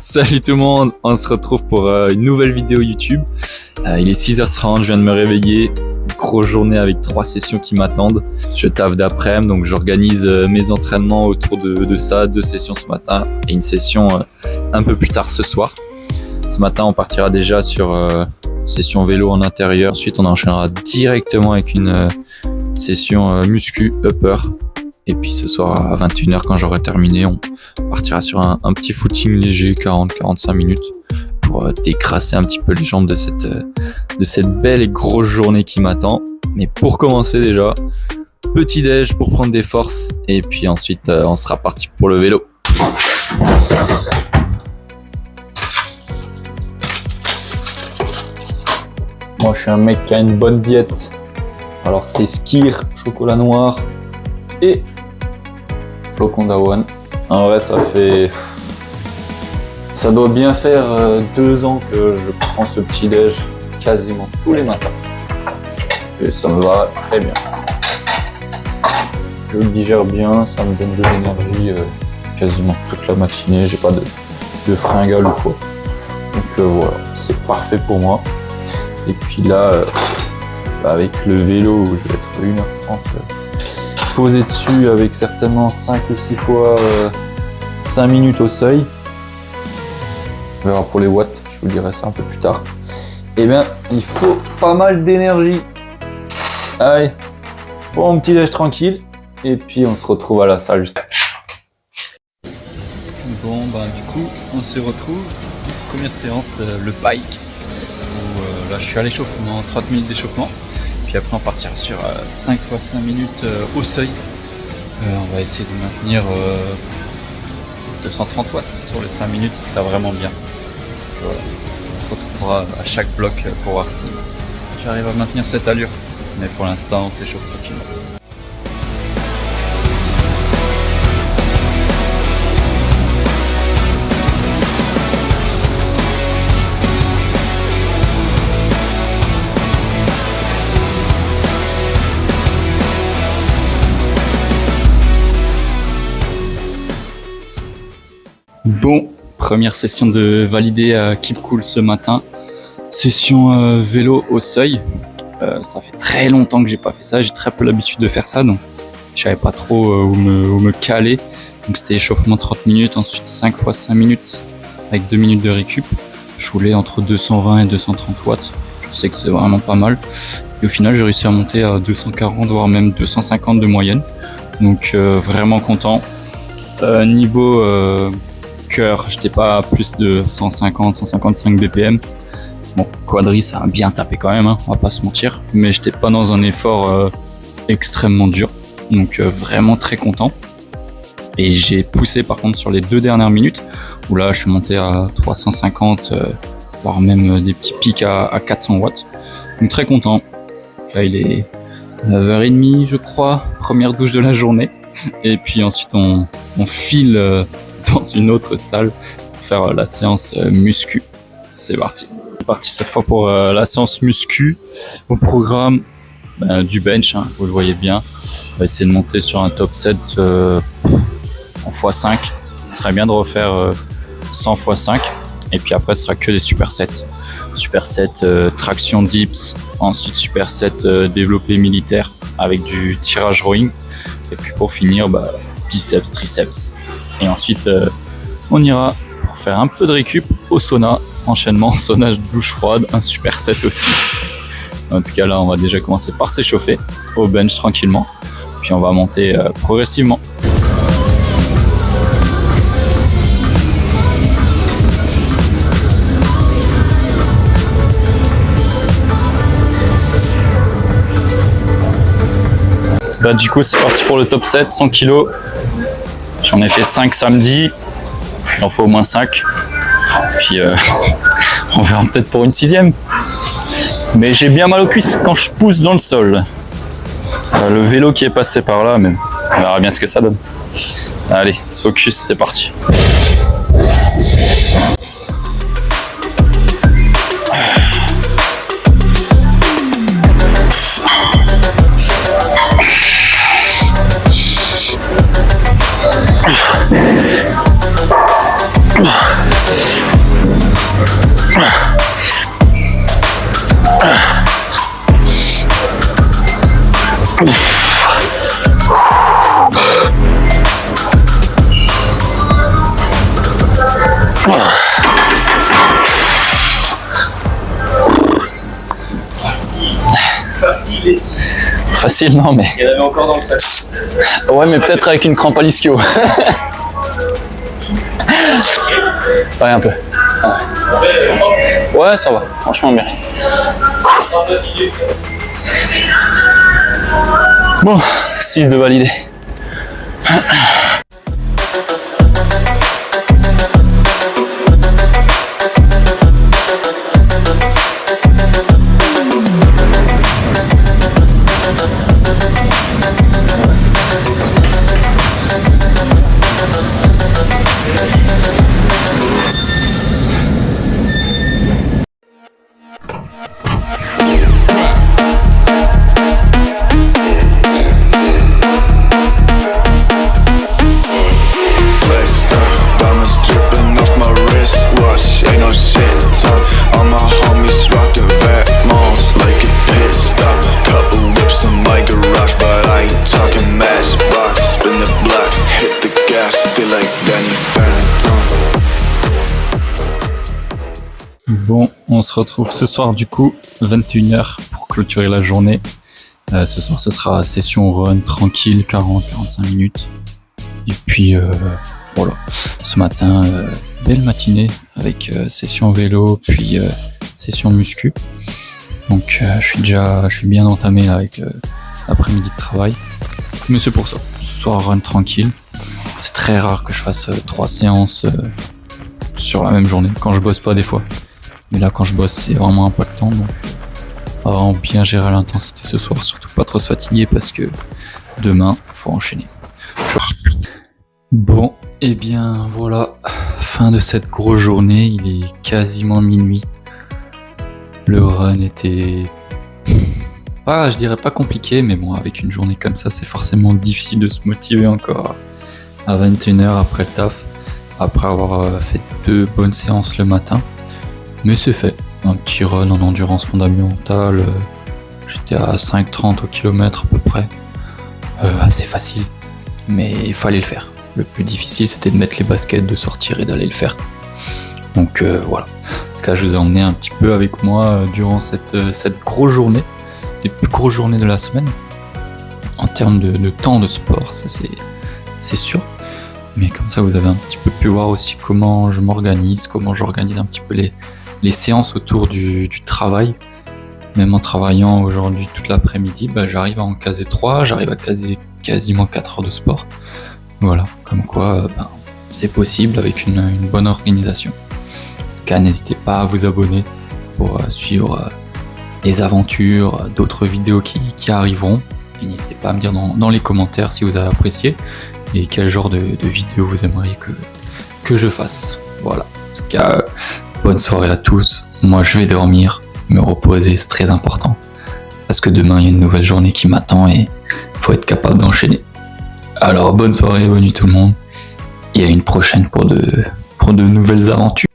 Salut tout le monde, on se retrouve pour une nouvelle vidéo YouTube. Il est 6h30, je viens de me réveiller. Grosse journée avec 3 sessions qui m'attendent. Je taffe d'après-midi, donc j'organise mes entraînements autour de ça. 2 sessions ce matin et une session un peu plus tard ce soir. Ce matin, on partira déjà sur une session vélo en intérieur. Ensuite, on enchaînera directement avec une session muscu upper. Et puis ce soir à 21h, quand j'aurai terminé, on partira sur un petit footing léger, 40-45 minutes, pour décrasser un petit peu les jambes de cette belle et grosse journée qui m'attend. Mais pour commencer déjà, petit déj pour prendre des forces, et puis ensuite on sera parti pour le vélo. Moi je suis un mec qui a une bonne diète, alors c'est skyr, chocolat noir et flocon d'avoine. En vrai ça doit bien faire 2 ans que je prends ce petit déj quasiment tous les matins et ça me va très bien. Je le digère bien, ça me donne de l'énergie quasiment toute la matinée, j'ai pas de fringale ou quoi, donc voilà, c'est parfait pour moi. Et puis là avec le vélo où je vais être 1h30 posé dessus avec certainement 5 ou 6 fois 5 minutes au seuil. On verra pour les watts, je vous dirai ça un peu plus tard. Et bien, il faut pas mal d'énergie. Allez, bon petit déj tranquille. Et puis on se retrouve à la salle juste. Bon, du coup, on se retrouve. Première séance, le bike. Où, là, je suis à l'échauffement, 30 minutes d'échauffement. Puis après on partira sur 5 x 5 minutes au seuil. On va essayer de maintenir 230 watts sur les 5 minutes, ce sera vraiment bien. Voilà. On se retrouvera à chaque bloc pour voir si j'arrive à maintenir cette allure. Mais pour l'instant on s'échauffe tranquillement. Bon, première session de validée à Keep Cool ce matin. Session vélo au seuil. Ça fait très longtemps que j'ai pas fait ça, j'ai très peu l'habitude de faire ça, donc je savais pas trop où me caler. Donc c'était échauffement 30 minutes, ensuite 5 x 5 minutes avec 2 minutes de récup. Je roulais entre 220 et 230 watts. Je sais que c'est vraiment pas mal. Et au final, j'ai réussi à monter à 240 voire même 250 de moyenne. Donc vraiment content. Niveau cœur, j'étais pas à plus de 150-155 BPM. Bon, quadri, ça a bien tapé quand même, hein, on va pas se mentir. Mais j'étais pas dans un effort extrêmement dur. Donc vraiment très content. Et j'ai poussé par contre sur les 2 dernières minutes, où là je suis monté à 350, voire même des petits pics à 400 watts. Donc très content. Là il est 9h30 je crois, première douche de la journée. Et puis ensuite on file dans une autre salle pour faire la séance muscu. C'est parti. C'est parti cette fois pour la séance muscu. Au programme du bench, hein, vous le voyez bien. On va essayer de monter sur un top 7 en x5. Ce serait bien de refaire 100 x 5. Et puis après ce sera que des supersets. Superset traction dips. Ensuite superset développé militaire avec du tirage rowing. Et puis pour finir, biceps, triceps. Et ensuite, on ira pour faire un peu de récup au sauna. Enchaînement, sauna, douche froide, un superset aussi. En tout cas, là, on va déjà commencer par s'échauffer au bench tranquillement. Puis on va monter progressivement. Du coup, c'est parti pour le top 7, 100 kg. J'en ai fait 5 samedi, il en faut au moins 5. Puis on verra peut-être pour une 6e. Mais j'ai bien mal aux cuisses quand je pousse dans le sol. Le vélo qui est passé par là, mais on verra bien ce que ça donne. Allez, focus, c'est parti. Facile les 6. Facile, non, mais. Il y en avait encore dans le sac. Ouais, mais peut-être avec une crampe à l'ischio. Ouais, un peu. Ouais, ça va. Franchement, bien. Bon, 6 de validé. Bon, on se retrouve ce soir du coup, 21h pour clôturer la journée. Ce soir, ce sera session run tranquille, 40-45 minutes. Et puis voilà, ce matin, belle matinée avec session vélo, puis session muscu. Donc je suis bien entamé avec l'après-midi de travail. Mais c'est pour ça, ce soir run tranquille. C'est très rare que je fasse 3 séances sur la même journée, quand je bosse pas des fois. Mais là, quand je bosse, c'est vraiment impactant. Donc, on va vraiment bien gérer l'intensité ce soir. Surtout pas trop se fatiguer parce que demain, faut enchaîner. Bon, et bien voilà. Fin de cette grosse journée. Il est quasiment minuit. Le run était... je dirais pas compliqué, mais bon, avec une journée comme ça, c'est forcément difficile de se motiver encore à 21h après le taf. Après avoir fait 2 bonnes séances le matin. Mais c'est fait, un petit run en endurance fondamentale, j'étais à 5,30 au kilomètre à peu près, assez facile, mais il fallait le faire. Le plus difficile c'était de mettre les baskets, de sortir et d'aller le faire. Donc voilà, en tout cas je vous ai emmené un petit peu avec moi durant cette grosse journée, les plus grosses journées de la semaine, en termes de temps de sport, ça c'est sûr. Mais comme ça vous avez un petit peu pu voir aussi comment je m'organise, comment j'organise un petit peu les séances autour du travail. Même en travaillant aujourd'hui toute l'après-midi, j'arrive à en caser 3, j'arrive à caser quasiment 4 heures de sport. Voilà, comme quoi c'est possible avec une bonne organisation. En tout cas, n'hésitez pas à vous abonner pour suivre les aventures d'autres vidéos qui arriveront. Et n'hésitez pas à me dire dans les commentaires si vous avez apprécié et quel genre de vidéo vous aimeriez que je fasse. Voilà, en tout cas... bonne soirée à tous, moi je vais dormir, me reposer c'est très important, parce que demain il y a une nouvelle journée qui m'attend et faut être capable d'enchaîner. Alors bonne soirée, bonne nuit tout le monde, et à une prochaine pour de nouvelles aventures.